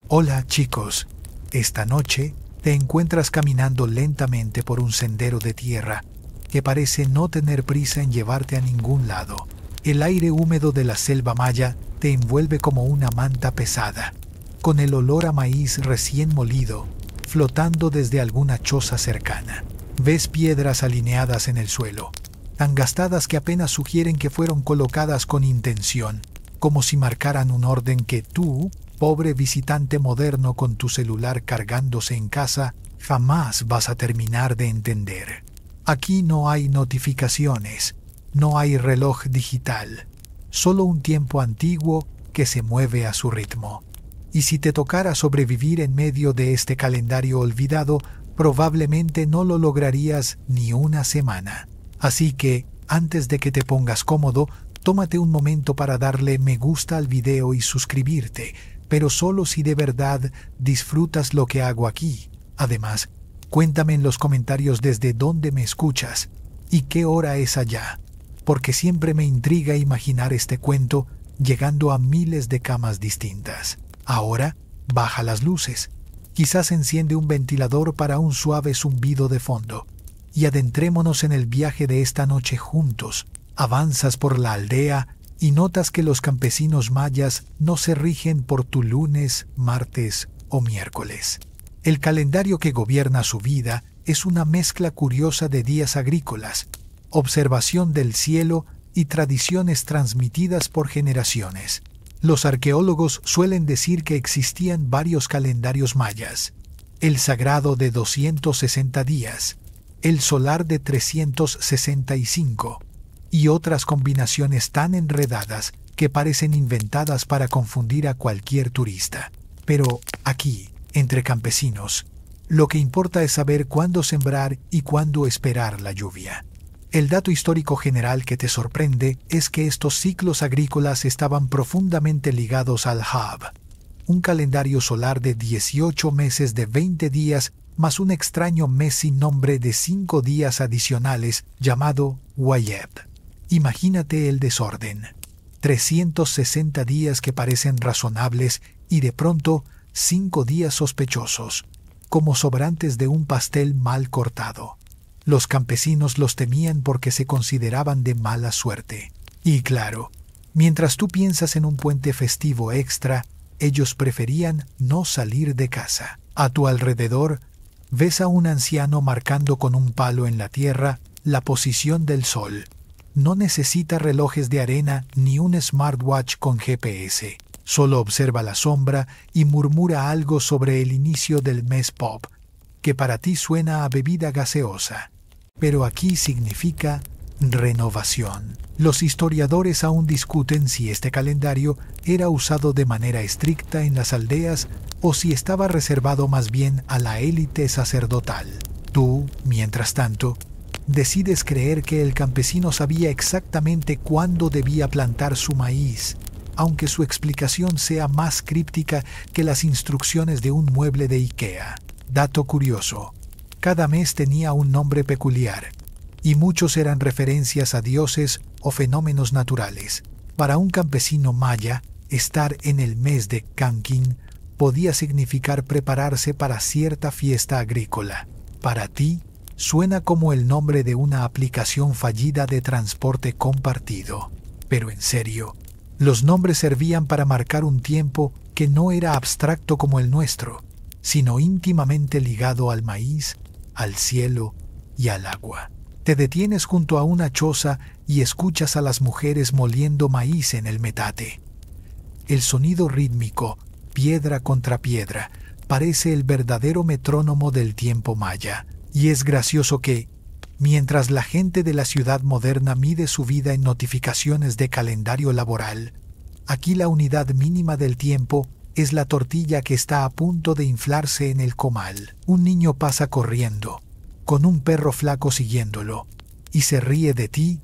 Hola chicos, esta noche te encuentras caminando lentamente por un sendero de tierra que parece no tener prisa en llevarte a ningún lado. El aire húmedo de la selva maya te envuelve como una manta pesada, con el olor a maíz recién molido flotando desde alguna choza cercana. Ves piedras alineadas en el suelo, tan gastadas que apenas sugieren que fueron colocadas con intención, como si marcaran un orden que tú, pobre visitante moderno con tu celular cargándose en casa, jamás vas a terminar de entender. Aquí no hay notificaciones, no hay reloj digital, solo un tiempo antiguo que se mueve a su ritmo. Y si te tocara sobrevivir en medio de este calendario olvidado, probablemente no lo lograrías ni una semana. Así que, antes de que te pongas cómodo, tómate un momento para darle me gusta al video y suscribirte, pero solo si de verdad disfrutas lo que hago aquí. Además, cuéntame en los comentarios desde dónde me escuchas y qué hora es allá, porque siempre me intriga imaginar este cuento llegando a miles de camas distintas. Ahora, baja las luces, quizás enciende un ventilador para un suave zumbido de fondo, y adentrémonos en el viaje de esta noche juntos. Avanzas por la aldea y notas que los campesinos mayas no se rigen por tu lunes, martes o miércoles. El calendario que gobierna su vida es una mezcla curiosa de días agrícolas, observación del cielo y tradiciones transmitidas por generaciones. Los arqueólogos suelen decir que existían varios calendarios mayas: el sagrado de 260 días, el solar de 365 y otras combinaciones tan enredadas que parecen inventadas para confundir a cualquier turista. Pero aquí, entre campesinos, lo que importa es saber cuándo sembrar y cuándo esperar la lluvia. El dato histórico general que te sorprende es que estos ciclos agrícolas estaban profundamente ligados al Hab, un calendario solar de 18 meses de 20 días más un extraño mes sin nombre de 5 días adicionales llamado Wayeb. Imagínate el desorden. 360 días que parecen razonables y de pronto 5 días sospechosos, como sobrantes de un pastel mal cortado. Los campesinos los temían porque se consideraban de mala suerte. Y claro, mientras tú piensas en un puente festivo extra, ellos preferían no salir de casa. A tu alrededor, ves a un anciano marcando con un palo en la tierra la posición del sol. No necesita relojes de arena ni un smartwatch con GPS. Solo observa la sombra y murmura algo sobre el inicio del mes pop, que para ti suena a bebida gaseosa. Pero aquí significa renovación. Los historiadores aún discuten si este calendario era usado de manera estricta en las aldeas o si estaba reservado más bien a la élite sacerdotal. Tú, mientras tanto, decides creer que el campesino sabía exactamente cuándo debía plantar su maíz, aunque su explicación sea más críptica que las instrucciones de un mueble de IKEA. Dato curioso: cada mes tenía un nombre peculiar, y muchos eran referencias a dioses o fenómenos naturales. Para un campesino maya, estar en el mes de Kankin podía significar prepararse para cierta fiesta agrícola. Para ti, suena como el nombre de una aplicación fallida de transporte compartido. Pero en serio, los nombres servían para marcar un tiempo que no era abstracto como el nuestro, sino íntimamente ligado al maíz, al cielo y al agua. Te detienes junto a una choza y escuchas a las mujeres moliendo maíz en el metate. El sonido rítmico, piedra contra piedra, parece el verdadero metrónomo del tiempo maya. Y es gracioso que, mientras la gente de la ciudad moderna mide su vida en notificaciones de calendario laboral, aquí la unidad mínima del tiempo es la tortilla que está a punto de inflarse en el comal. Un niño pasa corriendo, con un perro flaco siguiéndolo, y se ríe de ti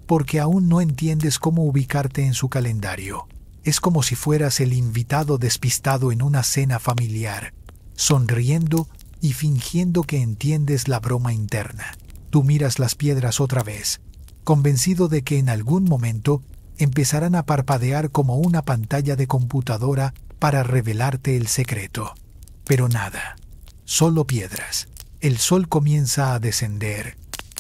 porque aún no entiendes cómo ubicarte en su calendario. Es como si fueras el invitado despistado en una cena familiar, sonriendo y fingiendo que entiendes la broma interna. Tú miras las piedras otra vez, convencido de que en algún momento empezarán a parpadear como una pantalla de computadora para revelarte el secreto. Pero nada, solo piedras. El sol comienza a descender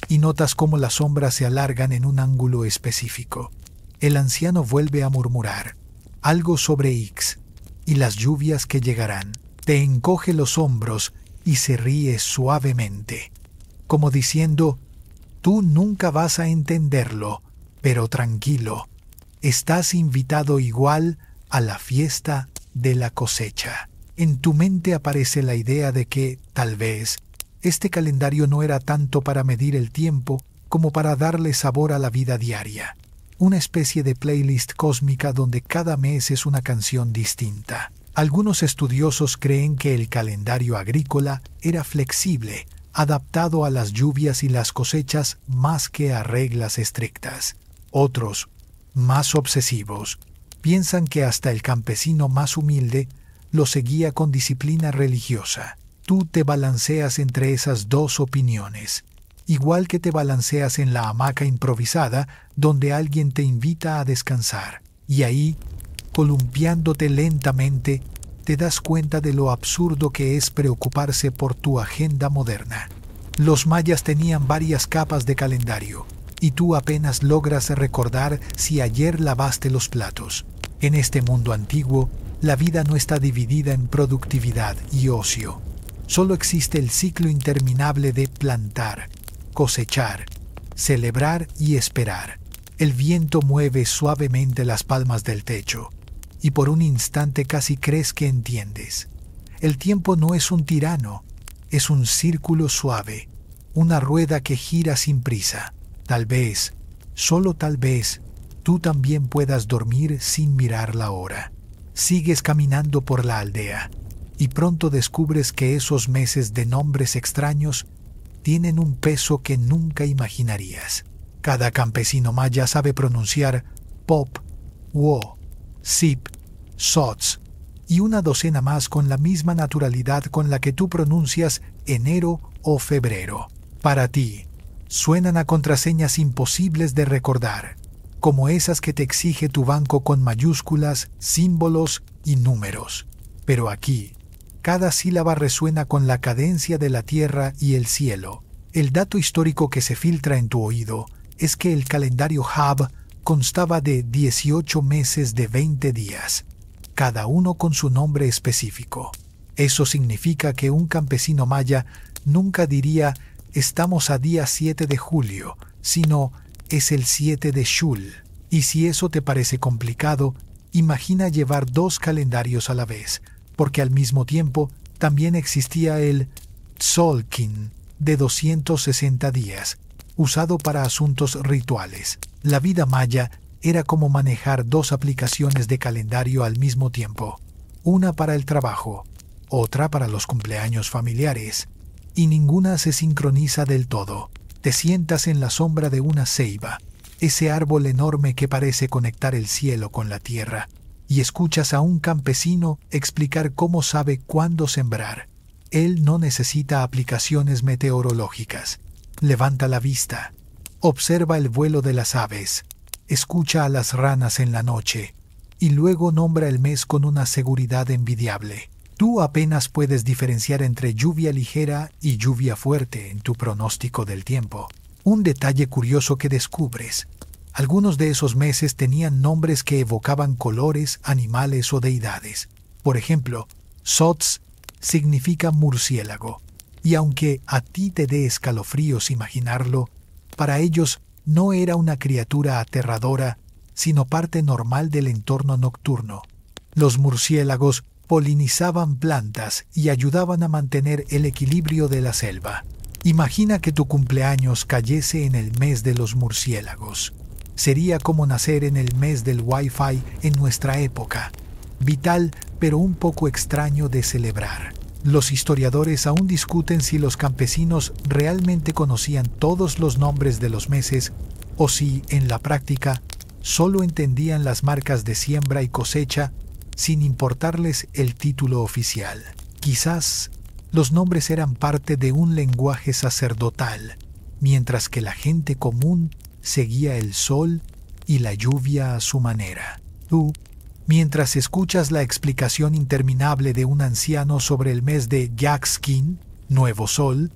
y notas cómo las sombras se alargan en un ángulo específico. El anciano vuelve a murmurar algo sobre Ix y las lluvias que llegarán. Te encoge los hombros y se ríe suavemente, como diciendo: tú nunca vas a entenderlo, pero tranquilo, estás invitado igual a la fiesta de la cosecha. En tu mente aparece la idea de que, tal vez, este calendario no era tanto para medir el tiempo como para darle sabor a la vida diaria. Una especie de playlist cósmica donde cada mes es una canción distinta. Algunos estudiosos creen que el calendario agrícola era flexible, adaptado a las lluvias y las cosechas más que a reglas estrictas. Otros, más obsesivos, piensan que hasta el campesino más humilde lo seguía con disciplina religiosa. Tú te balanceas entre esas dos opiniones, igual que te balanceas en la hamaca improvisada donde alguien te invita a descansar. Y ahí, columpiándote lentamente, te das cuenta de lo absurdo que es preocuparse por tu agenda moderna. Los mayas tenían varias capas de calendario, y tú apenas logras recordar si ayer lavaste los platos. En este mundo antiguo, la vida no está dividida en productividad y ocio. Solo existe el ciclo interminable de plantar, cosechar, celebrar y esperar. El viento mueve suavemente las palmas del techo, y por un instante casi crees que entiendes. El tiempo no es un tirano, es un círculo suave, una rueda que gira sin prisa. Tal vez, solo tal vez, tú también puedas dormir sin mirar la hora. Sigues caminando por la aldea, y pronto descubres que esos meses de nombres extraños tienen un peso que nunca imaginarías. Cada campesino maya sabe pronunciar Pop, Wo, Sip, Sots y una docena más con la misma naturalidad con la que tú pronuncias enero o febrero. Para ti, suenan a contraseñas imposibles de recordar, como esas que te exige tu banco con mayúsculas, símbolos y números. Pero aquí, cada sílaba resuena con la cadencia de la tierra y el cielo. El dato histórico que se filtra en tu oído es que el calendario Hab constaba de 18 meses de 20 días, cada uno con su nombre específico. Eso significa que un campesino maya nunca diría «estamos a día 7 de julio», sino «es el 7 de Shul». Y si eso te parece complicado, imagina llevar dos calendarios a la vez, porque al mismo tiempo también existía el Tzolkin de 260 días, usado para asuntos rituales. La vida maya era como manejar dos aplicaciones de calendario al mismo tiempo, una para el trabajo, otra para los cumpleaños familiares, y ninguna se sincroniza del todo. Te sientas en la sombra de una ceiba, ese árbol enorme que parece conectar el cielo con la tierra, y escuchas a un campesino explicar cómo sabe cuándo sembrar. Él no necesita aplicaciones meteorológicas. Levanta la vista, observa el vuelo de las aves, escucha a las ranas en la noche, y luego nombra el mes con una seguridad envidiable. Tú apenas puedes diferenciar entre lluvia ligera y lluvia fuerte en tu pronóstico del tiempo. Un detalle curioso que descubres: algunos de esos meses tenían nombres que evocaban colores, animales o deidades. Por ejemplo, Sots significa murciélago, y aunque a ti te dé escalofríos imaginarlo, para ellos no era una criatura aterradora, sino parte normal del entorno nocturno. Los murciélagos polinizaban plantas y ayudaban a mantener el equilibrio de la selva. Imagina que tu cumpleaños cayese en el mes de los murciélagos. Sería como nacer en el mes del Wi-Fi en nuestra época. Vital, pero un poco extraño de celebrar. Los historiadores aún discuten si los campesinos realmente conocían todos los nombres de los meses o si, en la práctica, solo entendían las marcas de siembra y cosecha sin importarles el título oficial. Quizás los nombres eran parte de un lenguaje sacerdotal, mientras que la gente común seguía el sol y la lluvia a su manera. Tú, Mientras escuchas la explicación interminable de un anciano sobre el mes de Yaxkin, Nuevo Sol,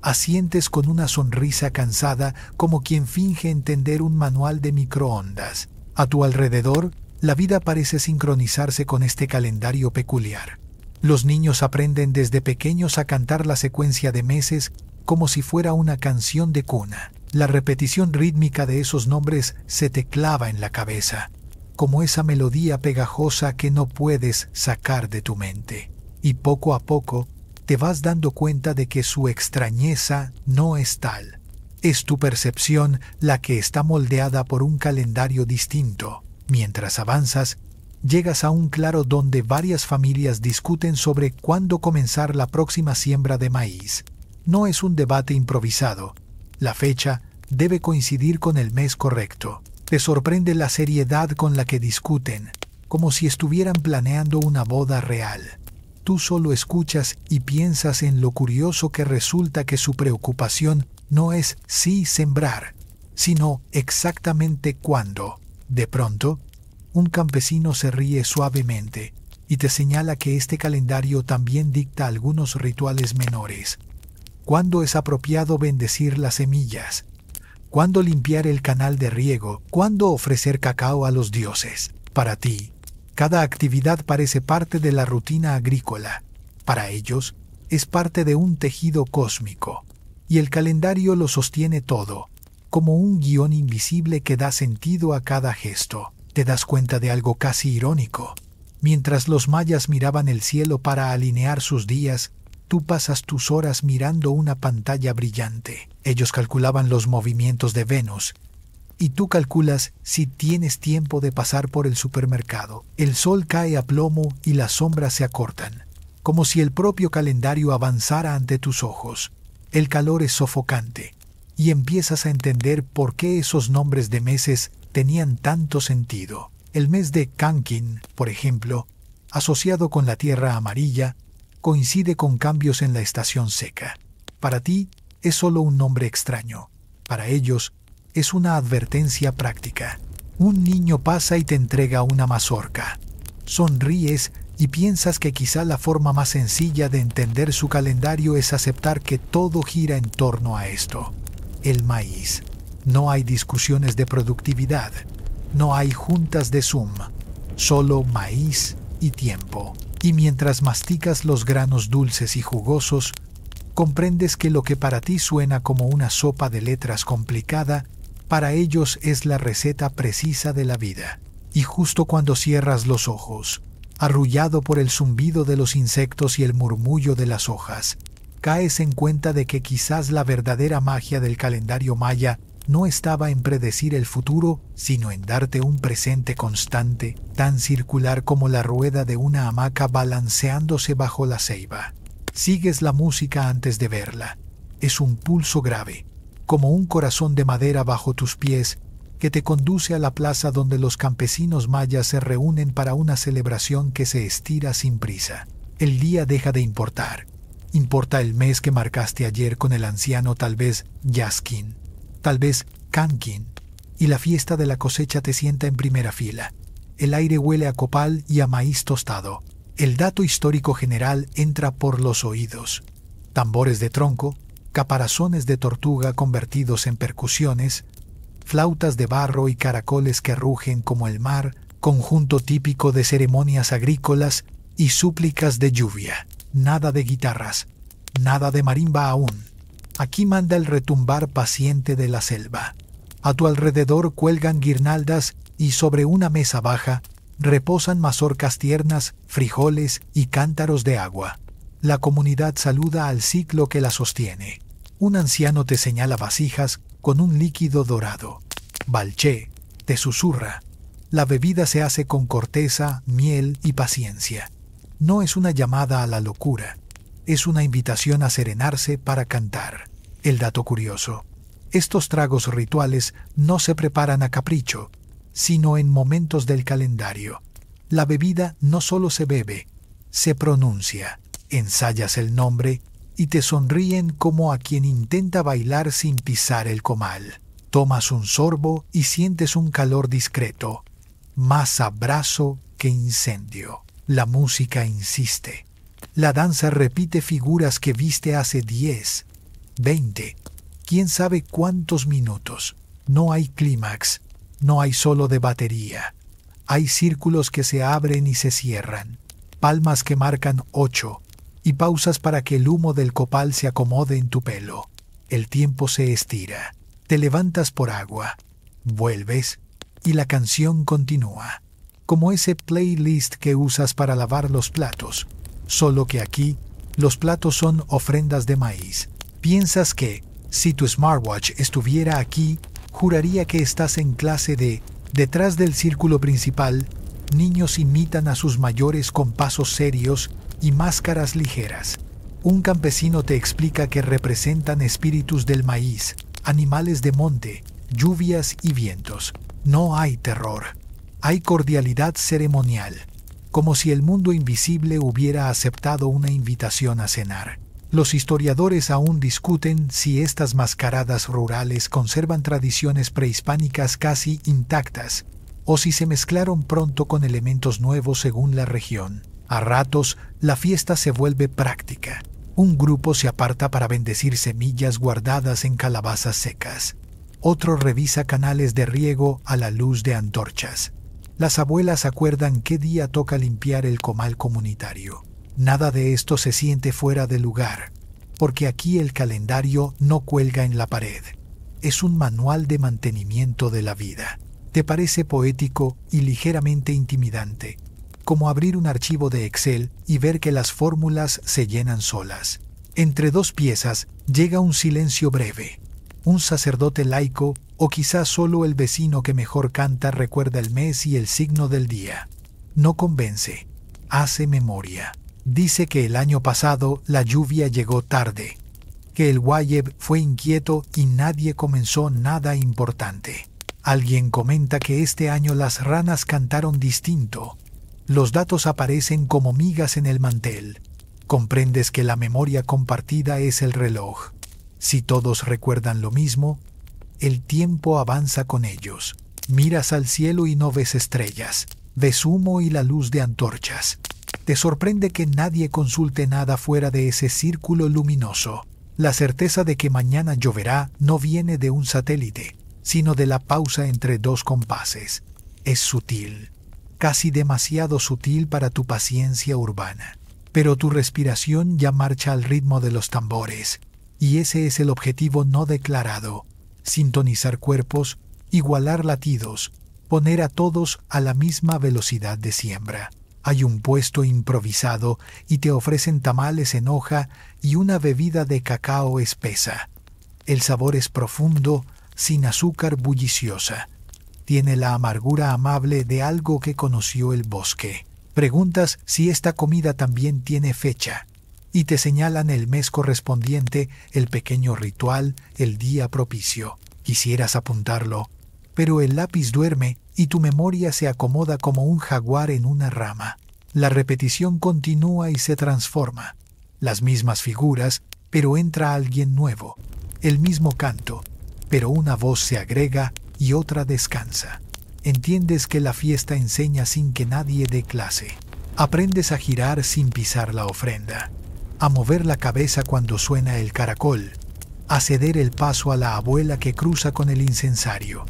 asientes con una sonrisa cansada como quien finge entender un manual de microondas. A tu alrededor, la vida parece sincronizarse con este calendario peculiar. Los niños aprenden desde pequeños a cantar la secuencia de meses como si fuera una canción de cuna. La repetición rítmica de esos nombres se te clava en la cabeza, como esa melodía pegajosa que no puedes sacar de tu mente. Y poco a poco te vas dando cuenta de que su extrañeza no es tal. Es tu percepción la que está moldeada por un calendario distinto. Mientras avanzas, llegas a un claro donde varias familias discuten sobre cuándo comenzar la próxima siembra de maíz. No es un debate improvisado. La fecha debe coincidir con el mes correcto. Te sorprende la seriedad con la que discuten, como si estuvieran planeando una boda real. Tú solo escuchas y piensas en lo curioso que resulta que su preocupación no es sí sembrar, sino exactamente cuándo. De pronto, un campesino se ríe suavemente y te señala que este calendario también dicta algunos rituales menores. ¿Cuándo es apropiado bendecir las semillas? ¿Cuándo limpiar el canal de riego? ¿Cuándo ofrecer cacao a los dioses? Para ti, cada actividad parece parte de la rutina agrícola. Para ellos, es parte de un tejido cósmico. Y el calendario lo sostiene todo, como un guión invisible que da sentido a cada gesto. Te das cuenta de algo casi irónico. Mientras los mayas miraban el cielo para alinear sus días, tú pasas tus horas mirando una pantalla brillante. Ellos calculaban los movimientos de Venus, y tú calculas si tienes tiempo de pasar por el supermercado. El sol cae a plomo y las sombras se acortan, como si el propio calendario avanzara ante tus ojos. El calor es sofocante, y empiezas a entender por qué esos nombres de meses tenían tanto sentido. El mes de Kankin, por ejemplo, asociado con la tierra amarilla, coincide con cambios en la estación seca. Para ti es solo un nombre extraño. Para ellos es una advertencia práctica. Un niño pasa y te entrega una mazorca. Sonríes y piensas que quizá la forma más sencilla de entender su calendario es aceptar que todo gira en torno a esto: el maíz. No hay discusiones de productividad. No hay juntas de Zoom. Solo maíz y tiempo. Y mientras masticas los granos dulces y jugosos, comprendes que lo que para ti suena como una sopa de letras complicada, para ellos es la receta precisa de la vida. Y justo cuando cierras los ojos, arrullado por el zumbido de los insectos y el murmullo de las hojas, caes en cuenta de que quizás la verdadera magia del calendario maya no estaba en predecir el futuro, sino en darte un presente constante, tan circular como la rueda de una hamaca balanceándose bajo la ceiba. Sigues la música antes de verla. Es un pulso grave, como un corazón de madera bajo tus pies, que te conduce a la plaza donde los campesinos mayas se reúnen para una celebración que se estira sin prisa. El día deja de importar. Importa el mes que marcaste ayer con el anciano, tal vez Yaxkin, tal vez Kankin, y la fiesta de la cosecha te sienta en primera fila. El aire huele a copal y a maíz tostado. El dato histórico general entra por los oídos. Tambores de tronco, caparazones de tortuga convertidos en percusiones, flautas de barro y caracoles que rugen como el mar, conjunto típico de ceremonias agrícolas y súplicas de lluvia. Nada de guitarras, nada de marimba aún. Aquí manda el retumbar paciente de la selva. A tu alrededor cuelgan guirnaldas y sobre una mesa baja reposan mazorcas tiernas, frijoles y cántaros de agua. La comunidad saluda al ciclo que la sostiene. Un anciano te señala vasijas con un líquido dorado. Balché, te susurra. La bebida se hace con corteza, miel y paciencia. No es una llamada a la locura. Es una invitación a serenarse para cantar. El dato curioso: estos tragos rituales no se preparan a capricho, sino en momentos del calendario. La bebida no solo se bebe, se pronuncia. Ensayas el nombre y te sonríen como a quien intenta bailar sin pisar el comal. Tomas un sorbo y sientes un calor discreto, más abrazo que incendio. La música insiste. La danza repite figuras que viste hace 10, 20, quién sabe cuántos minutos. No hay clímax, no hay solo de batería. Hay círculos que se abren y se cierran, palmas que marcan 8 y pausas para que el humo del copal se acomode en tu pelo. El tiempo se estira. Te levantas por agua, vuelves y la canción continúa. Como ese playlist que usas para lavar los platos, solo que aquí los platos son ofrendas de maíz. Piensas que, si tu smartwatch estuviera aquí, juraría que estás en clase de... Detrás del círculo principal, niños imitan a sus mayores con pasos serios y máscaras ligeras. Un campesino te explica que representan espíritus del maíz, animales de monte, lluvias y vientos. No hay terror. Hay cordialidad ceremonial, como si el mundo invisible hubiera aceptado una invitación a cenar. Los historiadores aún discuten si estas mascaradas rurales conservan tradiciones prehispánicas casi intactas, o si se mezclaron pronto con elementos nuevos según la región. A ratos, la fiesta se vuelve práctica. Un grupo se aparta para bendecir semillas guardadas en calabazas secas. Otro revisa canales de riego a la luz de antorchas. Las abuelas acuerdan qué día toca limpiar el comal comunitario. Nada de esto se siente fuera de lugar, porque aquí el calendario no cuelga en la pared. Es un manual de mantenimiento de la vida. Te parece poético y ligeramente intimidante, como abrir un archivo de Excel y ver que las fórmulas se llenan solas. Entre dos piezas llega un silencio breve. Un sacerdote laico, o quizás solo el vecino que mejor canta recuerda el mes y el signo del día. No convence, hace memoria. Dice que el año pasado la lluvia llegó tarde, que el Guayeb fue inquieto y nadie comenzó nada importante. Alguien comenta que este año las ranas cantaron distinto. Los datos aparecen como migas en el mantel. Comprendes que la memoria compartida es el reloj. Si todos recuerdan lo mismo, el tiempo avanza con ellos. Miras al cielo y no ves estrellas, ves humo y la luz de antorchas. Te sorprende que nadie consulte nada fuera de ese círculo luminoso. La certeza de que mañana lloverá no viene de un satélite, sino de la pausa entre dos compases. Es sutil, casi demasiado sutil para tu paciencia urbana. Pero tu respiración ya marcha al ritmo de los tambores. Y ese es el objetivo no declarado: sintonizar cuerpos, igualar latidos, poner a todos a la misma velocidad de siembra. Hay un puesto improvisado y te ofrecen tamales en hoja y una bebida de cacao espesa. El sabor es profundo, sin azúcar bulliciosa. Tiene la amargura amable de algo que conoció el bosque. Preguntas si esta comida también tiene fecha, y te señalan el mes correspondiente, el pequeño ritual, el día propicio. Quisieras apuntarlo, pero el lápiz duerme y tu memoria se acomoda como un jaguar en una rama. La repetición continúa y se transforma. Las mismas figuras, pero entra alguien nuevo. El mismo canto, pero una voz se agrega y otra descansa. Entiendes que la fiesta enseña sin que nadie dé clase. Aprendes a girar sin pisar la ofrenda, a mover la cabeza cuando suena el caracol, a ceder el paso a la abuela que cruza con el incensario.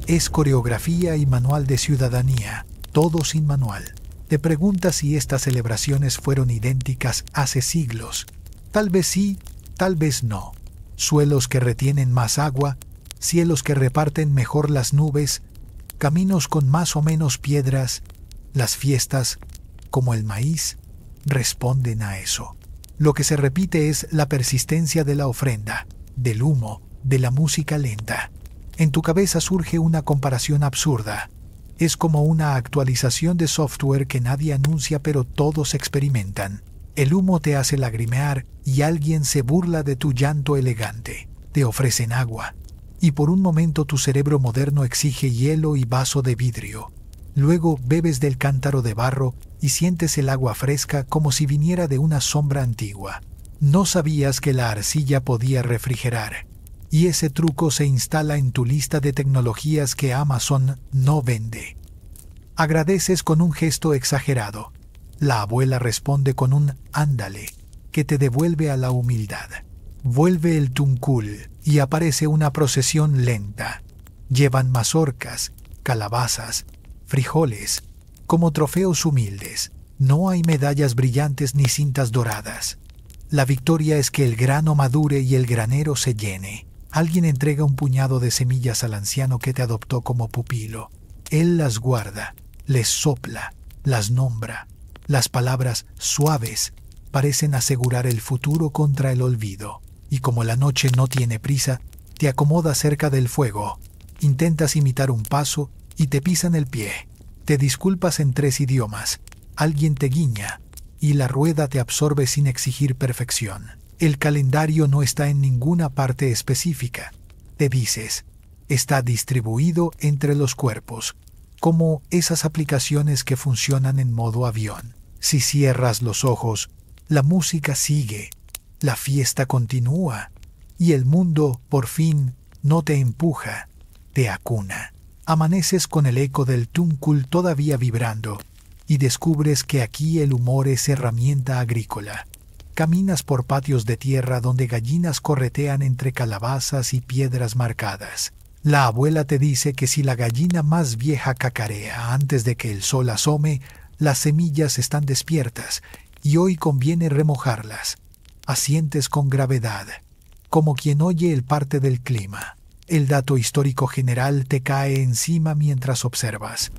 Es coreografía y manual de ciudadanía, todo sin manual. Te preguntas si estas celebraciones fueron idénticas hace siglos. Tal vez sí, tal vez no. Suelos que retienen más agua, cielos que reparten mejor las nubes, caminos con más o menos piedras. Las fiestas, como el maíz, responden a eso. Lo que se repite es la persistencia de la ofrenda, del humo, de la música lenta. En tu cabeza surge una comparación absurda. Es como una actualización de software que nadie anuncia pero todos experimentan. El humo te hace lagrimear y alguien se burla de tu llanto elegante. Te ofrecen agua. Y por un momento tu cerebro moderno exige hielo y vaso de vidrio. Luego bebes del cántaro de barro y sientes el agua fresca como si viniera de una sombra antigua. No sabías que la arcilla podía refrigerar. Y ese truco se instala en tu lista de tecnologías que Amazon no vende. Agradeces con un gesto exagerado. La abuela responde con un ándale, que te devuelve a la humildad. Vuelve el tuncul y aparece una procesión lenta. Llevan mazorcas, calabazas, frijoles, como trofeos humildes. No hay medallas brillantes ni cintas doradas. La victoria es que el grano madure y el granero se llene. Alguien entrega un puñado de semillas al anciano que te adoptó como pupilo. Él las guarda, les sopla, las nombra. Las palabras suaves parecen asegurar el futuro contra el olvido. Y como la noche no tiene prisa, te acomodas cerca del fuego. Intentas imitar un paso y te pisan el pie. Te disculpas en 3 idiomas. Alguien te guiña y la rueda te absorbe sin exigir perfección. El calendario no está en ninguna parte específica. Te dices, está distribuido entre los cuerpos, como esas aplicaciones que funcionan en modo avión. Si cierras los ojos, la música sigue, la fiesta continúa y el mundo, por fin, no te empuja, te acuna. Amaneces con el eco del tuncul todavía vibrando y descubres que aquí el humor es herramienta agrícola. Caminas por patios de tierra donde gallinas corretean entre calabazas y piedras marcadas. La abuela te dice que si la gallina más vieja cacarea antes de que el sol asome, las semillas están despiertas y hoy conviene remojarlas. Asientes con gravedad, como quien oye el parte del clima. El dato histórico general te cae encima mientras observas.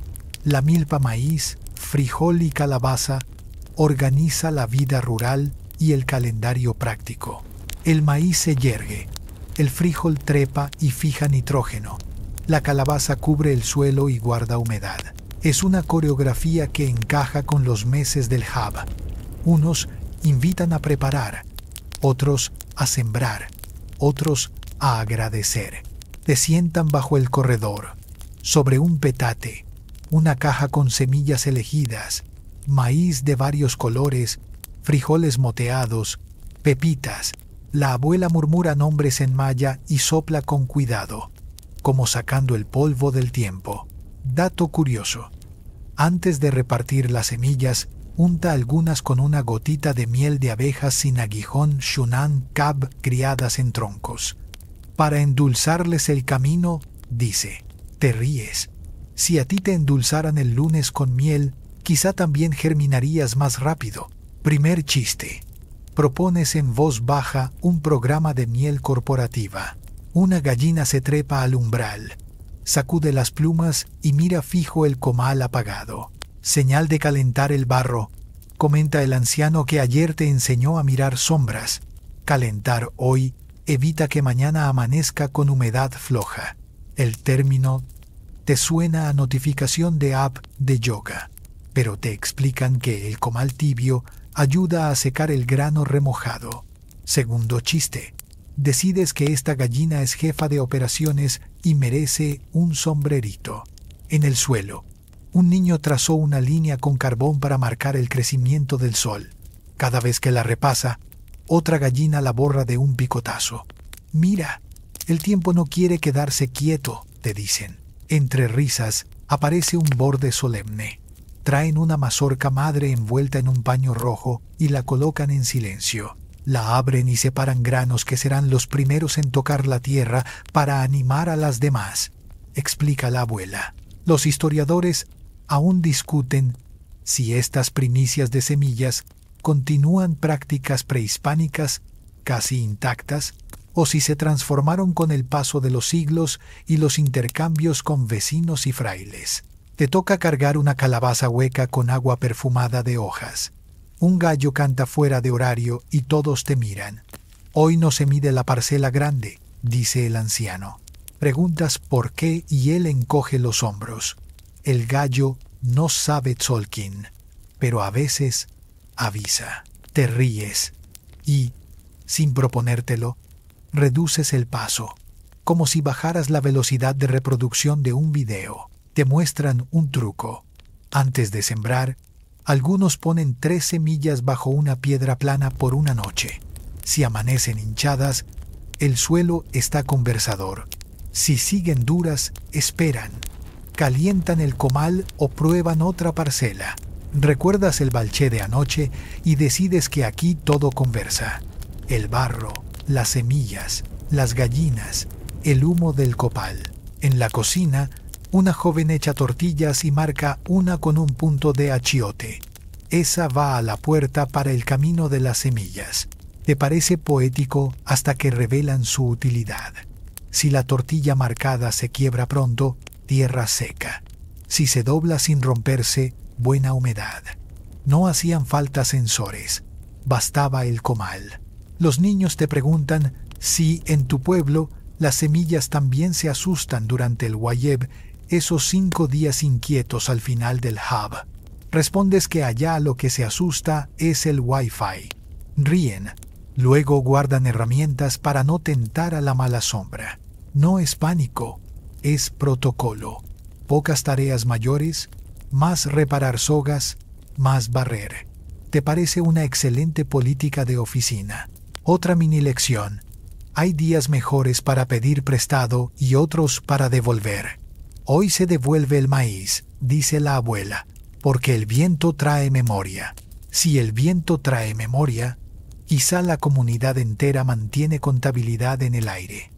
La milpa maíz, frijol y calabaza organiza la vida rural y el calendario práctico. El maíz se yergue, el frijol trepa y fija nitrógeno. La calabaza cubre el suelo y guarda humedad. Es una coreografía que encaja con los meses del Hab. Unos invitan a preparar, otros a sembrar, otros a agradecer. Te sientan bajo el corredor, sobre un petate, una caja con semillas elegidas, maíz de varios colores, frijoles moteados, pepitas. La abuela murmura nombres en maya y sopla con cuidado, como sacando el polvo del tiempo. Dato curioso. Antes de repartir las semillas, unta algunas con una gotita de miel de abejas sin aguijón Shunan Cab criadas en troncos. Para endulzarles el camino, dice, te ríes. Si a ti te endulzaran el lunes con miel, quizá también germinarías más rápido. Primer chiste. Propones en voz baja un programa de miel corporativa. Una gallina se trepa al umbral, sacude las plumas y mira fijo el comal apagado. Señal de calentar el barro. Comenta el anciano que ayer te enseñó a mirar sombras. Calentar hoy evita que mañana amanezca con humedad floja. El término te suena a notificación de app de yoga, pero te explican que el comal tibio ayuda a secar el grano remojado. Segundo chiste. Decides que esta gallina es jefa de operaciones y merece un sombrerito. En el suelo, un niño trazó una línea con carbón para marcar el crecimiento del sol. Cada vez que la repasa, otra gallina la borra de un picotazo. Mira, el tiempo no quiere quedarse quieto, te dicen. Entre risas, aparece un borde solemne. Traen una mazorca madre envuelta en un paño rojo y la colocan en silencio. La abren y separan granos que serán los primeros en tocar la tierra para animar a las demás, explica la abuela. Los historiadores aún discuten si estas primicias de semillas continúan prácticas prehispánicas casi intactas o si se transformaron con el paso de los siglos y los intercambios con vecinos y frailes. Te toca cargar una calabaza hueca con agua perfumada de hojas. Un gallo canta fuera de horario y todos te miran. Hoy no se mide la parcela grande, dice el anciano. Preguntas por qué y él encoge los hombros. El gallo no sabe tzolk'in, pero a veces avisa. Te ríes y, sin proponértelo, reduces el paso, como si bajaras la velocidad de reproducción de un video. Te muestran un truco. Antes de sembrar, algunos ponen 3 semillas bajo una piedra plana por una noche. Si amanecen hinchadas, el suelo está conversador. Si siguen duras, esperan. calientan el comal o prueban otra parcela. Recuerdas el balché de anoche y decides que aquí todo conversa. El barro, las semillas, las gallinas, el humo del copal. En la cocina, una joven echa tortillas y marca una con un punto de achiote. Esa va a la puerta para el camino de las semillas. Te parece poético hasta que revelan su utilidad. Si la tortilla marcada se quiebra pronto, tierra seca. Si se dobla sin romperse, buena humedad. No hacían falta sensores, bastaba el comal. Los niños te preguntan si en tu pueblo las semillas también se asustan durante el Wayeb, esos 5 días inquietos al final del hub. Respondes que allá lo que se asusta es el Wi-Fi. Ríen. Luego guardan herramientas para no tentar a la mala sombra. No es pánico, es protocolo. Pocas tareas mayores, más reparar sogas, más barrer. ¿Te parece una excelente política de oficina? Otra mini lección. Hay días mejores para pedir prestado y otros para devolver. Hoy se devuelve el maíz, dice la abuela, porque el viento trae memoria. Si el viento trae memoria, quizá la comunidad entera mantiene contabilidad en el aire.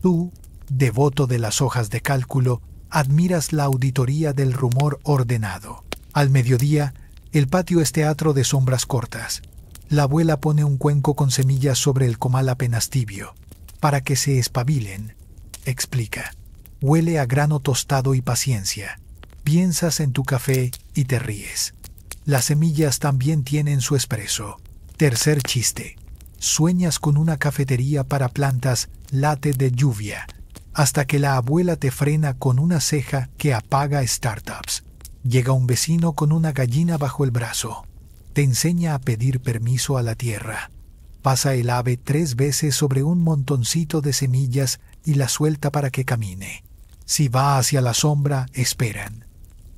Tú, devoto de las hojas de cálculo, admiras la auditoría del rumor ordenado. Al mediodía, el patio es teatro de sombras cortas. La abuela pone un cuenco con semillas sobre el comal apenas tibio. Para que se espabilen, explica. Huele a grano tostado y paciencia. Piensas en tu café y te ríes. Las semillas también tienen su espresso. Tercer chiste. Sueñas con una cafetería para plantas latte de lluvia, hasta que la abuela te frena con una ceja que apaga startups. Llega un vecino con una gallina bajo el brazo. Te enseña a pedir permiso a la tierra. Pasa el ave 3 veces sobre un montoncito de semillas y la suelta para que camine. Si va hacia la sombra, esperan.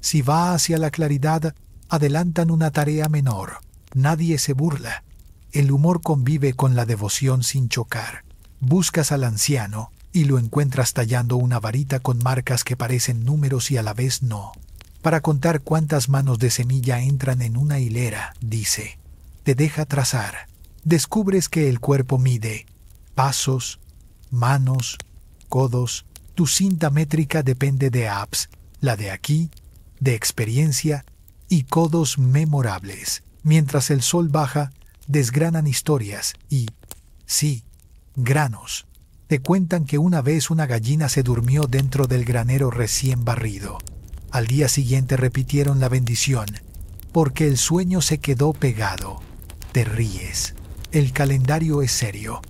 Si va hacia la claridad, adelantan una tarea menor. Nadie se burla. El humor convive con la devoción sin chocar. Buscas al anciano y lo encuentras tallando una varita con marcas que parecen números y a la vez no. Para contar cuántas manos de semilla entran en una hilera, dice. Te deja trazar. Descubres que el cuerpo mide pasos, manos, codos. Tu cinta métrica depende de apps, la de aquí, de experiencia y codos memorables. Mientras el sol baja, desgranan historias y, sí, granos. Te cuentan que una vez una gallina se durmió dentro del granero recién barrido. Al día siguiente repitieron la bendición, porque el sueño se quedó pegado. Te ríes. El calendario es serio.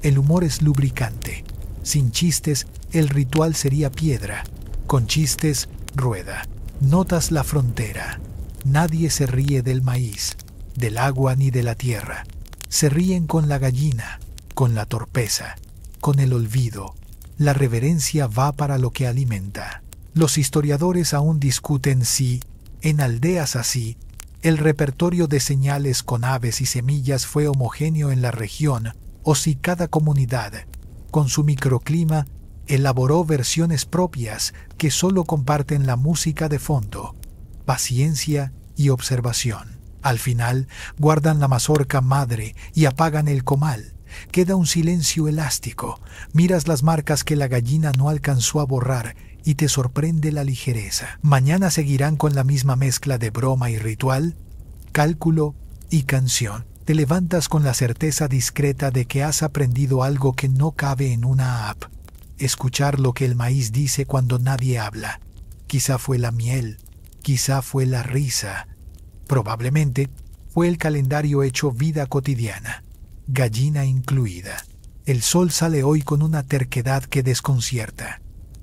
El humor es lubricante. Sin chistes, el ritual sería piedra. Con chistes, rueda. Notas la frontera. Nadie se ríe del maíz, del agua ni de la tierra. Se ríen con la gallina, con la torpeza, con el olvido. La reverencia va para lo que alimenta. Los historiadores aún discuten si, en aldeas así, el repertorio de señales con aves y semillas fue homogéneo en la región o si cada comunidad, con su microclima, elaboró versiones propias que solo comparten la música de fondo, paciencia y observación. Al final, guardan la mazorca madre y apagan el comal. Queda un silencio elástico. Miras las marcas que la gallina no alcanzó a borrar y te sorprende la ligereza. Mañana seguirán con la misma mezcla de broma y ritual, cálculo y canción. Te levantas con la certeza discreta de que has aprendido algo que no cabe en una app. Escuchar lo que el maíz dice cuando nadie habla. Quizá fue la miel, quizá fue la risa. Probablemente fue el calendario hecho vida cotidiana, gallina incluida. El sol sale hoy con una terquedad que desconcierta.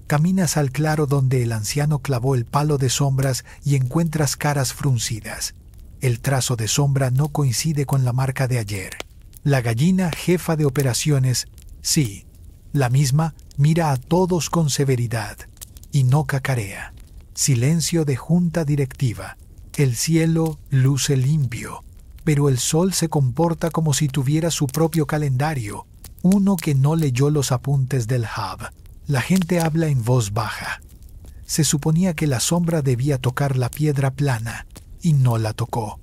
Caminas al claro donde el anciano clavó el palo de sombras y encuentras caras fruncidas. El trazo de sombra no coincide con la marca de ayer. La gallina jefa de operaciones, sí, la misma, mira a todos con severidad y no cacarea. Silencio de junta directiva. El cielo luce limpio, pero el sol se comporta como si tuviera su propio calendario, uno que no leyó los apuntes del hub. La gente habla en voz baja. Se suponía que la sombra debía tocar la piedra plana, y no la tocó.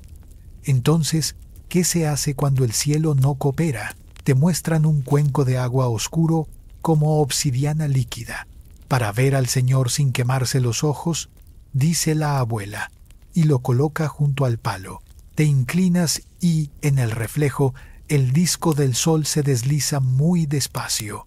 Entonces, ¿qué se hace cuando el cielo no coopera? Te muestran un cuenco de agua oscuro como obsidiana líquida. Para ver al Señor sin quemarse los ojos, dice la abuela, y lo coloca junto al palo. Te inclinas y, en el reflejo, el disco del sol se desliza muy despacio.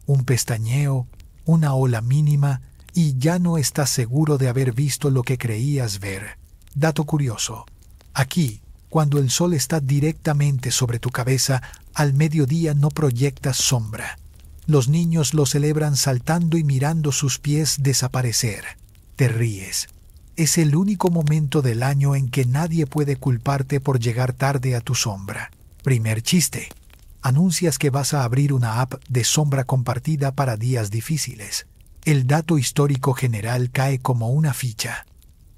Un pestañeo, una ola mínima, y ya no estás seguro de haber visto lo que creías ver. Dato curioso. Aquí, cuando el sol está directamente sobre tu cabeza, al mediodía no proyectas sombra. Los niños lo celebran saltando y mirando sus pies desaparecer. Te ríes. Es el único momento del año en que nadie puede culparte por llegar tarde a tu sombra. Primer chiste. Anuncias que vas a abrir una app de sombra compartida para días difíciles. El dato histórico general cae como una ficha.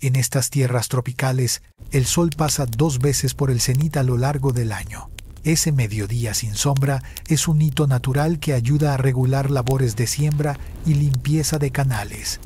En estas tierras tropicales, el sol pasa 2 veces por el cenit a lo largo del año. Ese mediodía sin sombra es un hito natural que ayuda a regular labores de siembra y limpieza de canales.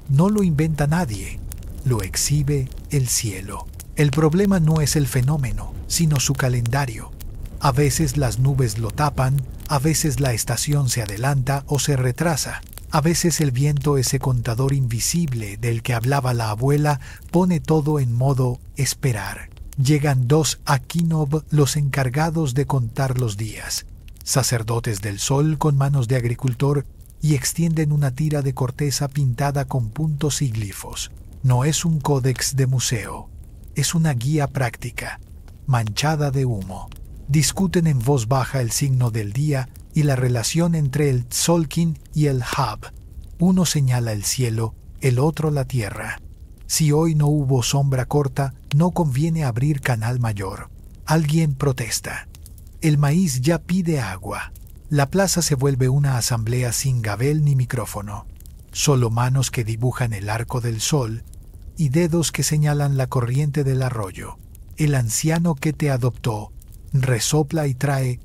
No lo inventa nadie, lo exhibe el cielo. El problema no es el fenómeno, sino su calendario. A veces las nubes lo tapan, a veces la estación se adelanta o se retrasa. A veces el viento, ese contador invisible del que hablaba la abuela, pone todo en modo esperar. Llegan 2 Akinov, los encargados de contar los días, sacerdotes del sol con manos de agricultor, y extienden una tira de corteza pintada con puntos y glifos. No es un códex de museo, es una guía práctica, manchada de humo. Discuten en voz baja el signo del día y la relación entre el Tzolk'in y el Hab. Uno señala el cielo, el otro la tierra. Si hoy no hubo sombra corta, no conviene abrir canal mayor. Alguien protesta. El maíz ya pide agua. La plaza se vuelve una asamblea sin gabel ni micrófono. Solo manos que dibujan el arco del sol y dedos que señalan la corriente del arroyo. El anciano que te adoptó resopla y trae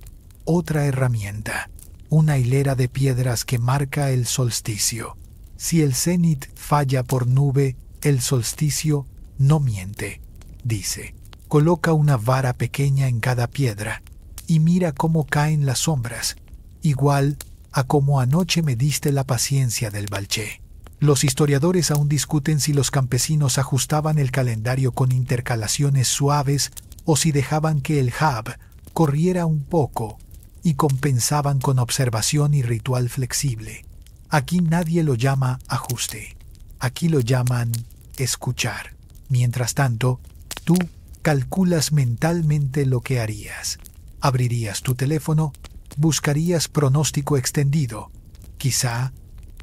otra herramienta, una hilera de piedras que marca el solsticio. Si el cenit falla por nube, el solsticio no miente, dice. Coloca una vara pequeña en cada piedra y mira cómo caen las sombras, igual a como anoche mediste la paciencia del Balché. Los historiadores aún discuten si los campesinos ajustaban el calendario con intercalaciones suaves o si dejaban que el Hab corriera un poco y compensaban con observación y ritual flexible. Aquí nadie lo llama ajuste. Aquí lo llaman escuchar. Mientras tanto, tú calculas mentalmente lo que harías. Abrirías tu teléfono, buscarías pronóstico extendido, quizá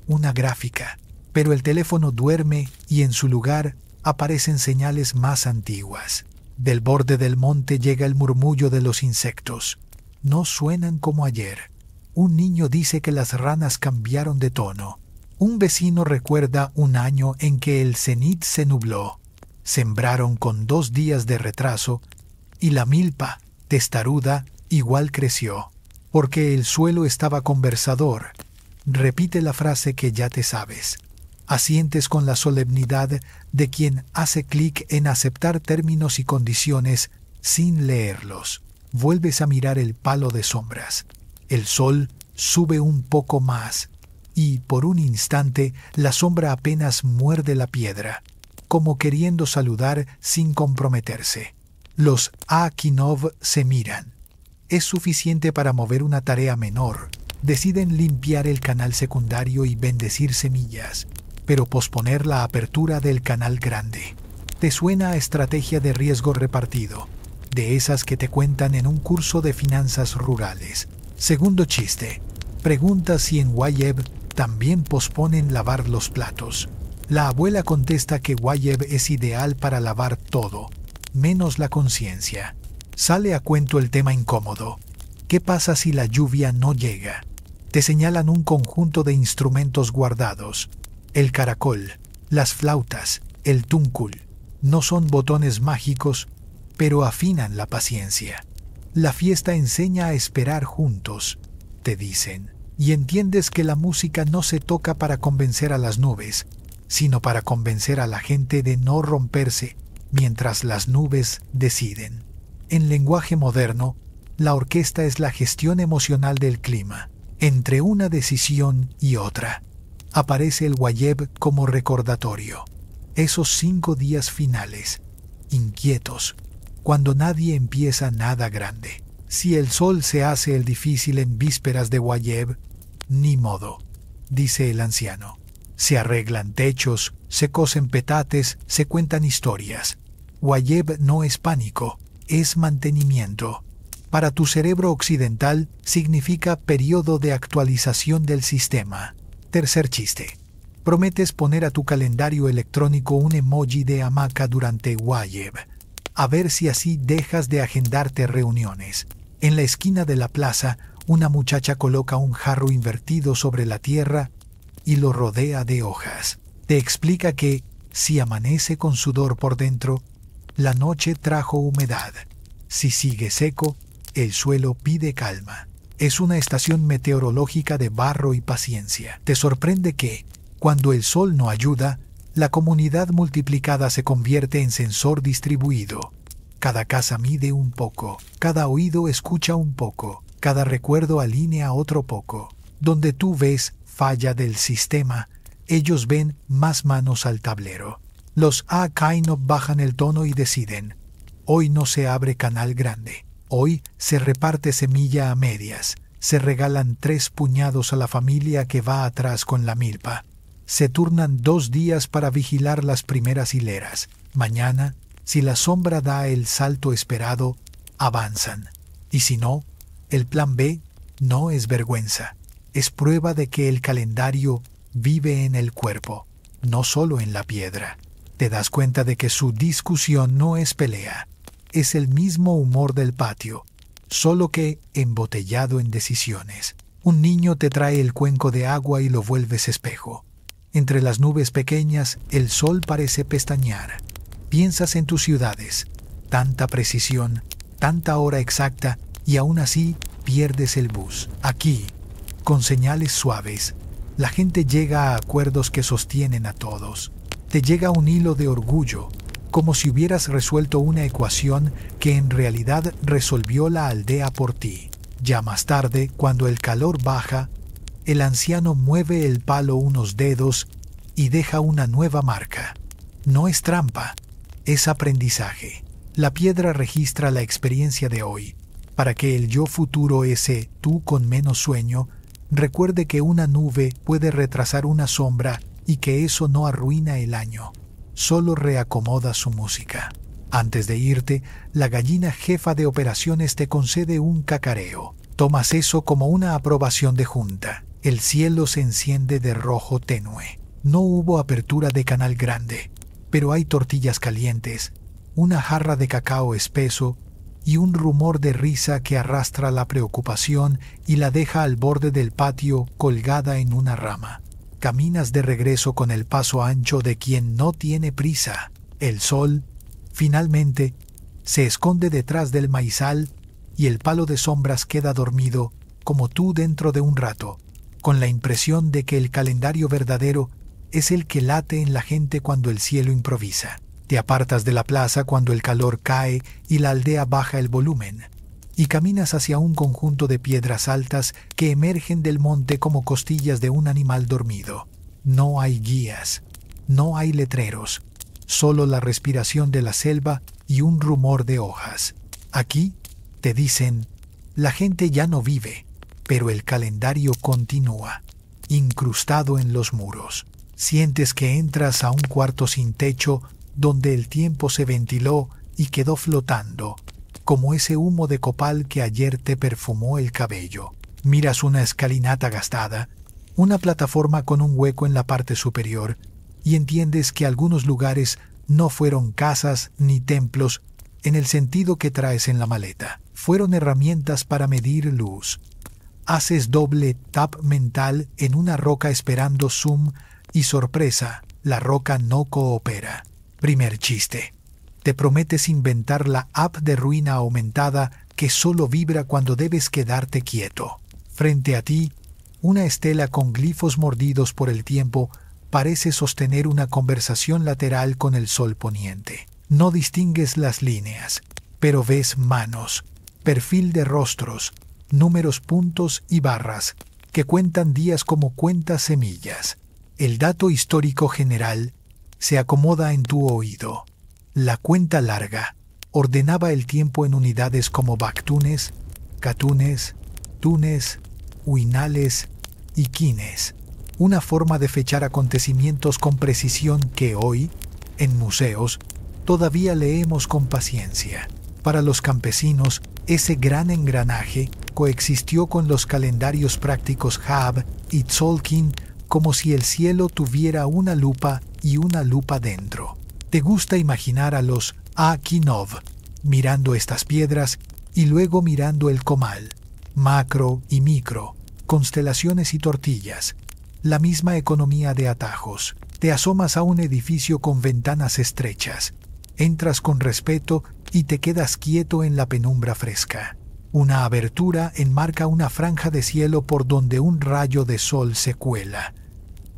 una gráfica, pero el teléfono duerme y en su lugar aparecen señales más antiguas. Del borde del monte llega el murmullo de los insectos. No suenan como ayer. Un niño dice que las ranas cambiaron de tono. Un vecino recuerda un año en que el cenit se nubló. Sembraron con 2 días de retraso y la milpa, testaruda, igual creció. Porque el suelo estaba conversador. Repite la frase que ya te sabes. Asientes con la solemnidad de quien hace clic en aceptar términos y condiciones sin leerlos. Vuelves a mirar el palo de sombras. El sol sube un poco más y, por un instante, la sombra apenas muerde la piedra, como queriendo saludar sin comprometerse. Los Akinov se miran. Es suficiente para mover una tarea menor. Deciden limpiar el canal secundario y bendecir semillas, pero posponer la apertura del canal grande. Te suena a estrategia de riesgo repartido, de esas que te cuentan en un curso de finanzas rurales. Segundo chiste. Pregunta si en Guayeb también posponen lavar los platos. La abuela contesta que Guayeb es ideal para lavar todo, menos la conciencia. Sale a cuento el tema incómodo. ¿Qué pasa si la lluvia no llega? Te señalan un conjunto de instrumentos guardados. El caracol, las flautas, el tuncul. No son botones mágicos, pero afinan la paciencia. La fiesta enseña a esperar juntos, te dicen, y entiendes que la música no se toca para convencer a las nubes, sino para convencer a la gente de no romperse mientras las nubes deciden. En lenguaje moderno, la orquesta es la gestión emocional del clima. Entre una decisión y otra, aparece el Wayeb como recordatorio. Esos 5 días finales, inquietos, cuando nadie empieza nada grande. Si el sol se hace el difícil en vísperas de Wayeb, ni modo, dice el anciano. Se arreglan techos, se cosen petates, se cuentan historias. Wayeb no es pánico, es mantenimiento. Para tu cerebro occidental significa periodo de actualización del sistema. Tercer chiste. Prometes poner a tu calendario electrónico un emoji de hamaca durante Wayeb. A ver si así dejas de agendarte reuniones. En la esquina de la plaza, una muchacha coloca un jarro invertido sobre la tierra y lo rodea de hojas. Te explica que, si amanece con sudor por dentro, la noche trajo humedad. Si sigue seco, el suelo pide calma. Es una estación meteorológica de barro y paciencia. Te sorprende que, cuando el sol no ayuda, la comunidad multiplicada se convierte en sensor distribuido. Cada casa mide un poco, cada oído escucha un poco, cada recuerdo alinea otro poco. Donde tú ves falla del sistema, ellos ven más manos al tablero. Los Akaino bajan el tono y deciden: hoy no se abre canal grande. Hoy se reparte semilla a medias, se regalan 3 puñados a la familia que va atrás con la milpa. Se turnan 2 días para vigilar las primeras hileras. Mañana, si la sombra da el salto esperado, avanzan. Y si no, el plan B no es vergüenza. Es prueba de que el calendario vive en el cuerpo, no solo en la piedra. Te das cuenta de que su discusión no es pelea. Es el mismo humor del patio, solo que embotellado en decisiones. Un niño te trae el cuenco de agua y lo vuelves espejo. Entre las nubes pequeñas, el sol parece pestañear. Piensas en tus ciudades. Tanta precisión, tanta hora exacta, y aún así pierdes el bus. Aquí, con señales suaves, la gente llega a acuerdos que sostienen a todos. Te llega un hilo de orgullo, como si hubieras resuelto una ecuación que en realidad resolvió la aldea por ti. Ya más tarde, cuando el calor baja, el anciano mueve el palo unos dedos y deja una nueva marca. No es trampa, es aprendizaje. La piedra registra la experiencia de hoy, para que el yo futuro, ese tú con menos sueño, recuerde que una nube puede retrasar una sombra y que eso no arruina el año. Solo reacomoda su música. Antes de irte, la gallina jefa de operaciones te concede un cacareo. Tomas eso como una aprobación de junta. El cielo se enciende de rojo tenue. No hubo apertura de canal grande, pero hay tortillas calientes, una jarra de cacao espeso y un rumor de risa que arrastra la preocupación y la deja al borde del patio colgada en una rama. Caminas de regreso con el paso ancho de quien no tiene prisa. El sol, finalmente, se esconde detrás del maizal y el palo de sombras queda dormido, como tú dentro de un rato, con la impresión de que el calendario verdadero es el que late en la gente cuando el cielo improvisa. Te apartas de la plaza cuando el calor cae y la aldea baja el volumen, y caminas hacia un conjunto de piedras altas que emergen del monte como costillas de un animal dormido. No hay guías, no hay letreros, solo la respiración de la selva y un rumor de hojas. Aquí, te dicen, la gente ya no vive, pero el calendario continúa, incrustado en los muros. Sientes que entras a un cuarto sin techo donde el tiempo se ventiló y quedó flotando, como ese humo de copal que ayer te perfumó el cabello. Miras una escalinata gastada, una plataforma con un hueco en la parte superior, y entiendes que algunos lugares no fueron casas ni templos en el sentido que traes en la maleta. Fueron herramientas para medir luz. Haces doble tap mental en una roca esperando zoom y sorpresa, la roca no coopera. Primer chiste. Te prometes inventar la app de ruina aumentada que solo vibra cuando debes quedarte quieto. Frente a ti, una estela con glifos mordidos por el tiempo parece sostener una conversación lateral con el sol poniente. No distingues las líneas, pero ves manos, perfil de rostros, números, puntos y barras, que cuentan días como cuentas semillas. El dato histórico general se acomoda en tu oído. La cuenta larga ordenaba el tiempo en unidades como bactunes, catunes, tunes, uinales y quines, una forma de fechar acontecimientos con precisión que hoy, en museos, todavía leemos con paciencia. Para los campesinos, ese gran engranaje coexistió con los calendarios prácticos Hab y Tzolk'in como si el cielo tuviera una lupa y una lupa dentro. Te gusta imaginar a los Akinov mirando estas piedras y luego mirando el comal, macro y micro, constelaciones y tortillas, la misma economía de atajos. Te asomas a un edificio con ventanas estrechas, entras con respeto y te quedas quieto en la penumbra fresca. Una abertura enmarca una franja de cielo por donde un rayo de sol se cuela.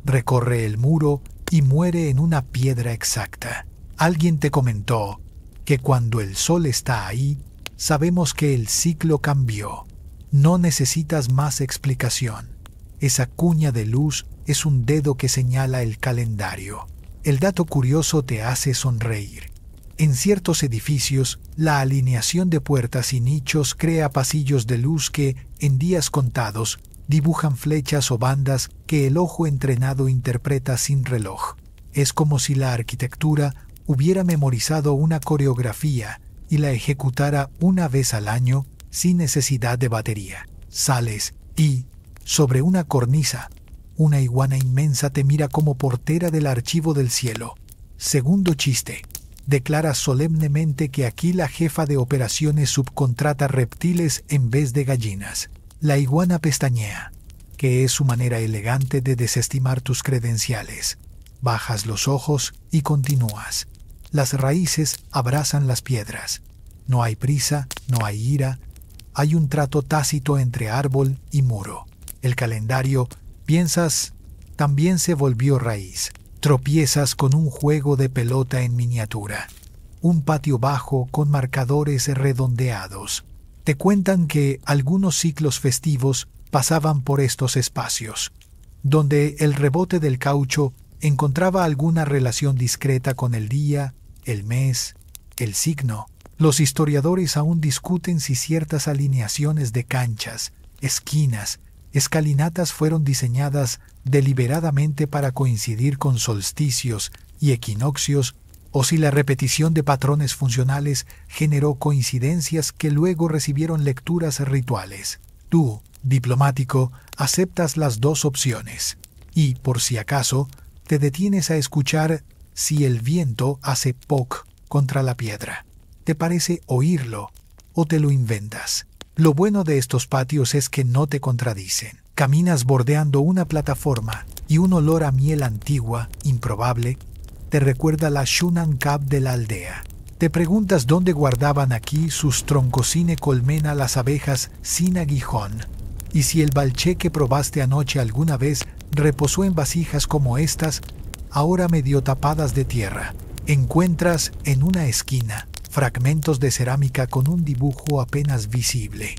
Recorre el muro y muere en una piedra exacta. Alguien te comentó que cuando el sol está ahí, sabemos que el ciclo cambió. No necesitas más explicación. Esa cuña de luz es un dedo que señala el calendario. El dato curioso te hace sonreír. En ciertos edificios, la alineación de puertas y nichos crea pasillos de luz que, en días contados, dibujan flechas o bandas que el ojo entrenado interpreta sin reloj. Es como si la arquitectura hubiera memorizado una coreografía y la ejecutara una vez al año sin necesidad de batería. Sales y, sobre una cornisa, una iguana inmensa te mira como portera del archivo del cielo. Segundo chiste. Declara solemnemente que aquí la jefa de operaciones subcontrata reptiles en vez de gallinas. La iguana pestañea, que es su manera elegante de desestimar tus credenciales. Bajas los ojos y continúas. Las raíces abrazan las piedras. No hay prisa, no hay ira. Hay un trato tácito entre árbol y muro. El calendario, piensas, también se volvió raíz. Tropiezas con un juego de pelota en miniatura. Un patio bajo con marcadores redondeados. Te cuentan que algunos ciclos festivos pasaban por estos espacios, donde el rebote del caucho encontraba alguna relación discreta con el día, el mes, el signo. Los historiadores aún discuten si ciertas alineaciones de canchas, esquinas, escalinatas fueron diseñadas deliberadamente para coincidir con solsticios y equinoccios, o si la repetición de patrones funcionales generó coincidencias que luego recibieron lecturas rituales. Tú, diplomático, aceptas las dos opciones y, por si acaso, te detienes a escuchar si el viento hace poc contra la piedra. ¿Te parece oírlo o te lo inventas? Lo bueno de estos patios es que no te contradicen. Caminas bordeando una plataforma y un olor a miel antigua, improbable, te recuerda la Shunan Cab de la aldea. Te preguntas dónde guardaban aquí sus troncocine colmena las abejas sin aguijón, y si el balché que probaste anoche alguna vez reposó en vasijas como estas, ahora medio tapadas de tierra. Encuentras en una esquina fragmentos de cerámica con un dibujo apenas visible.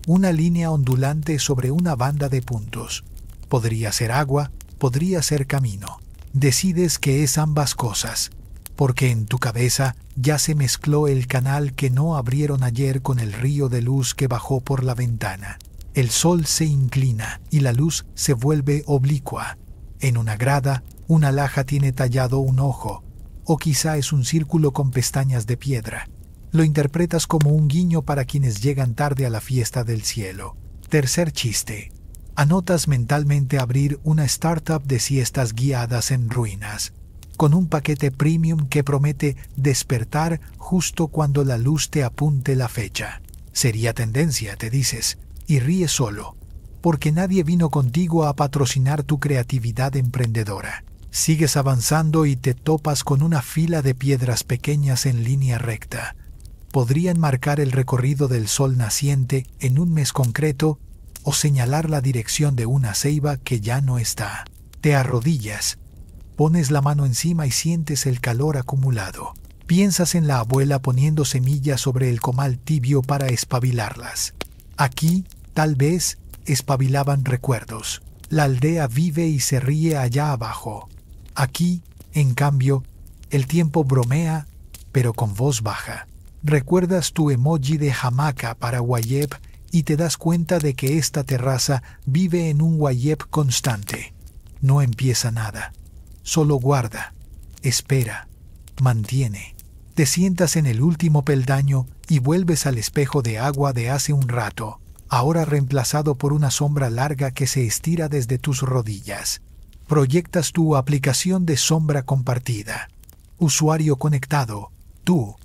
Una línea ondulante sobre una banda de puntos. Podría ser agua, podría ser camino. Decides que es ambas cosas, porque en tu cabeza ya se mezcló el canal que no abrieron ayer con el río de luz que bajó por la ventana. El sol se inclina y la luz se vuelve oblicua. En una grada, una laja tiene tallado un ojo, o quizá es un círculo con pestañas de piedra. Lo interpretas como un guiño para quienes llegan tarde a la fiesta del cielo. Tercer chiste. Anotas mentalmente abrir una startup de siestas guiadas en ruinas, con un paquete premium que promete despertar justo cuando la luz te apunte la fecha. Sería tendencia, te dices, y ríes solo, porque nadie vino contigo a patrocinar tu creatividad emprendedora. Sigues avanzando y te topas con una fila de piedras pequeñas en línea recta. Podrían marcar el recorrido del sol naciente en un mes concreto o señalar la dirección de una ceiba que ya no está. Te arrodillas, Pones la mano encima y sientes el calor acumulado. Piensas en la abuela poniendo semillas sobre el comal tibio para espabilarlas. Aquí, tal vez, espabilaban recuerdos. La aldea vive y se ríe allá abajo. Aquí, en cambio, el tiempo bromea, pero con voz baja. Recuerdas tu emoji de hamaca para Wayeb y te das cuenta de que esta terraza vive en un Wayeb constante. No empieza nada. Solo guarda, espera, mantiene. Te sientas en el último peldaño y vuelves al espejo de agua de hace un rato, ahora reemplazado por una sombra larga que se estira desde tus rodillas. Proyectas tu aplicación de sombra compartida. Usuario conectado, tú.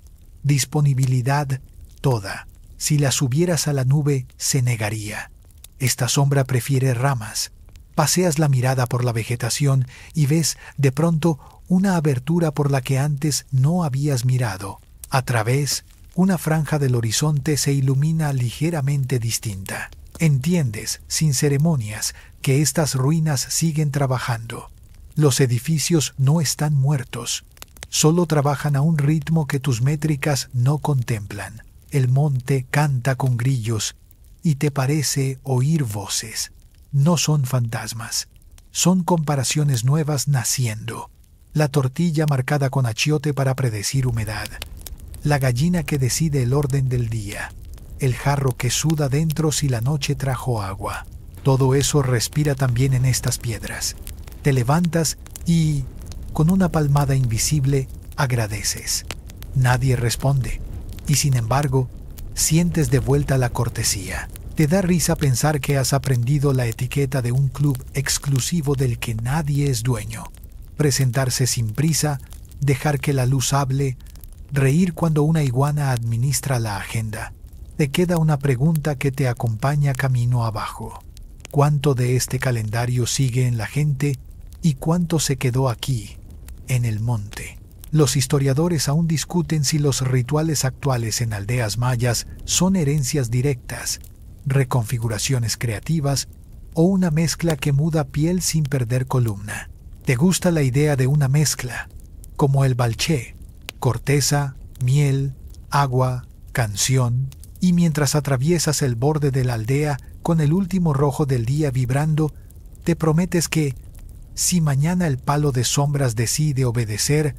Disponibilidad toda. Si la subieras a la nube, se negaría. Esta sombra prefiere ramas. Paseas la mirada por la vegetación y ves, de pronto, una abertura por la que antes no habías mirado. A través, una franja del horizonte se ilumina ligeramente distinta. Entiendes, sin ceremonias, que estas ruinas siguen trabajando. Los edificios no están muertos. Solo trabajan a un ritmo que tus métricas no contemplan. El monte canta con grillos y te parece oír voces. No son fantasmas. Son comparaciones nuevas naciendo. La tortilla marcada con achiote para predecir humedad. La gallina que decide el orden del día. El jarro que suda dentro si la noche trajo agua. Todo eso respira también en estas piedras. Te levantas y, con una palmada invisible, agradeces. Nadie responde. Y sin embargo, sientes de vuelta la cortesía. Te da risa pensar que has aprendido la etiqueta de un club exclusivo del que nadie es dueño. Presentarse sin prisa, dejar que la luz hable, reír cuando una iguana administra la agenda. Te queda una pregunta que te acompaña camino abajo. ¿Cuánto de este calendario sigue en la gente y cuánto se quedó aquí, en el monte? Los historiadores aún discuten si los rituales actuales en aldeas mayas son herencias directas, reconfiguraciones creativas o una mezcla que muda piel sin perder columna. ¿Te gusta la idea de una mezcla? Como el balché, corteza, miel, agua, canción, y mientras atraviesas el borde de la aldea con el último rojo del día vibrando, te prometes que, si mañana el palo de sombras decide obedecer,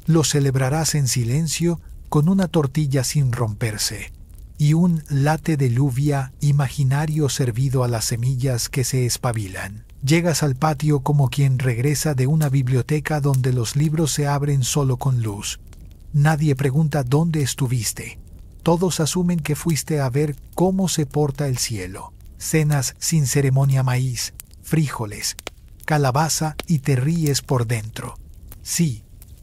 lo celebrarás en silencio con una tortilla sin romperse y un latte de lluvia imaginario servido a las semillas que se espabilan. Llegas al patio como quien regresa de una biblioteca donde los libros se abren solo con luz. Nadie pregunta dónde estuviste. Todos asumen que fuiste a ver cómo se porta el cielo. Cenas sin ceremonia maíz, frijoles, calabaza y te ríes por dentro. Sí,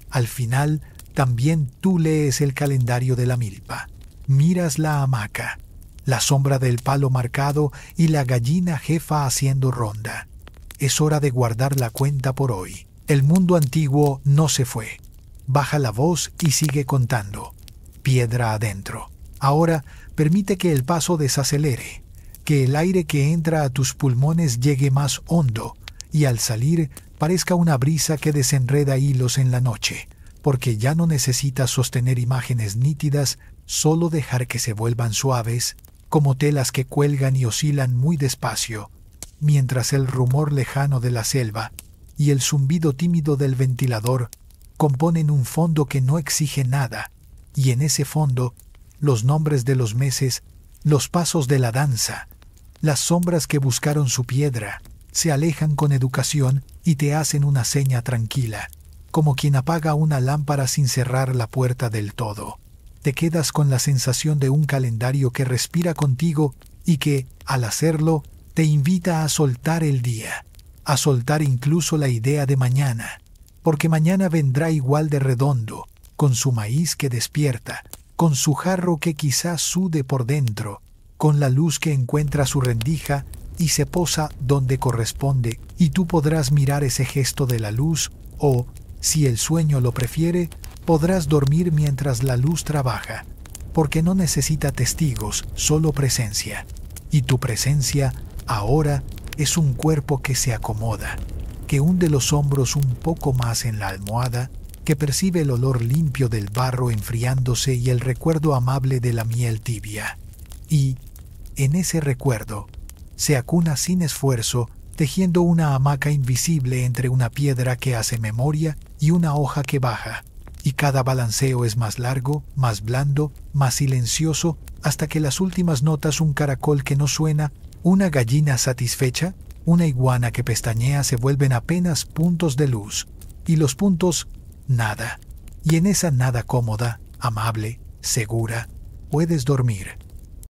al final también tú lees el calendario de la milpa. Miras la hamaca, la sombra del palo marcado y la gallina jefa haciendo ronda. Es hora de guardar la cuenta por hoy. El mundo antiguo no se fue. Baja la voz y sigue contando. Piedra adentro. Ahora permite que el paso desacelere, que el aire que entra a tus pulmones llegue más hondo y al salir parezca una brisa que desenreda hilos en la noche, porque ya no necesitas sostener imágenes nítidas, solo dejar que se vuelvan suaves, como telas que cuelgan y oscilan muy despacio, mientras el rumor lejano de la selva y el zumbido tímido del ventilador componen un fondo que no exige nada, y en ese fondo, los nombres de los meses, los pasos de la danza, las sombras que buscaron su piedra, se alejan con educación y te hacen una seña tranquila, como quien apaga una lámpara sin cerrar la puerta del todo. Te quedas con la sensación de un calendario que respira contigo y que, al hacerlo, te invita a soltar el día, a soltar incluso la idea de mañana, porque mañana vendrá igual de redondo, con su maíz que despierta, con su jarro que quizás sude por dentro, con la luz que encuentra su rendija y se posa donde corresponde, y tú podrás mirar ese gesto de la luz o, si el sueño lo prefiere, podrás dormir mientras la luz trabaja, porque no necesita testigos, solo presencia. Y tu presencia, ahora, es un cuerpo que se acomoda, que hunde los hombros un poco más en la almohada, que percibe el olor limpio del barro enfriándose y el recuerdo amable de la miel tibia. Y, en ese recuerdo, se acuna sin esfuerzo, tejiendo una hamaca invisible entre una piedra que hace memoria y una hoja que baja, y cada balanceo es más largo, más blando, más silencioso, hasta que las últimas notas, un caracol que no suena, una gallina satisfecha, una iguana que pestañea, se vuelven apenas puntos de luz, y los puntos, nada. Y en esa nada cómoda, amable, segura, puedes dormir.